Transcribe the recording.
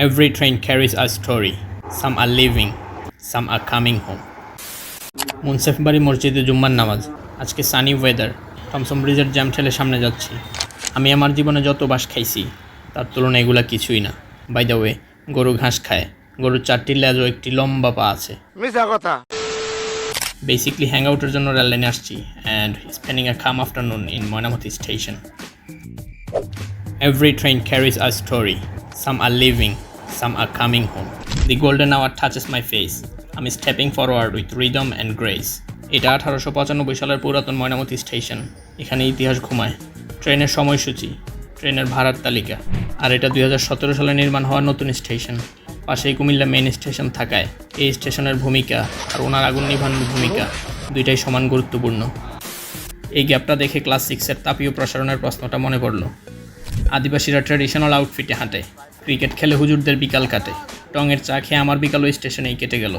Every train carries a story. Some are leaving, some are coming home. Munsefbari মসজিদে জুম্মার নামাজ। আজকে সানি ওয়েদার। টমসম ব্রিজের জ্যাম ঠেলে সামনে যাচ্ছি। আমি আমার জীবনে যত বাস খাইছি তার তুলনায় এগুলা কিছুই না। বাই দ্য ওয়ে, গরু ঘাস খায়। গরুর 4টি লেজ ও একটি লম্বা পা আছে। মিছা কথা। বেসিকলি হ্যাং আউটের জন্য রেল লাইনে আসছি and spending a calm afternoon in Mainamati station. Every train carries a story. Some are leaving, some are coming home. The golden hour touches my face. I'm stepping forward with rhythm and grace. এটা 1895 সালের পুরাতন Mainamati station. এখানে ইতিহাস ঘুমায়। ট্রেনের সময়সূচি, ট্রেনের ভাড়ার তালিকা। আর এটা 2017 সালে নির্মাণ হওয়া নতুন স্টেশন। পাশেই কুমিল্লা মেইন স্টেশন থাকায় এই স্টেশনের ভূমিকা আর ওনার আগুন নিভানোর ভূমিকা দুইটাই সমান গুরুত্বপূর্ণ। এই গ্যাপটা দেখে ক্লাস 6-এর তাপীয় প্রসারণের প্রশ্নটা মনে পড়ল। আদিবাসীরা ট্র্যাডিশনাল আউটফিটে হাঁটে, ক্রিকেট খেলে হুজুরদের বিকাল কাটে। টঙের চা খেয়ে আমার বিকাল ওই স্টেশনেই কেটে গেল।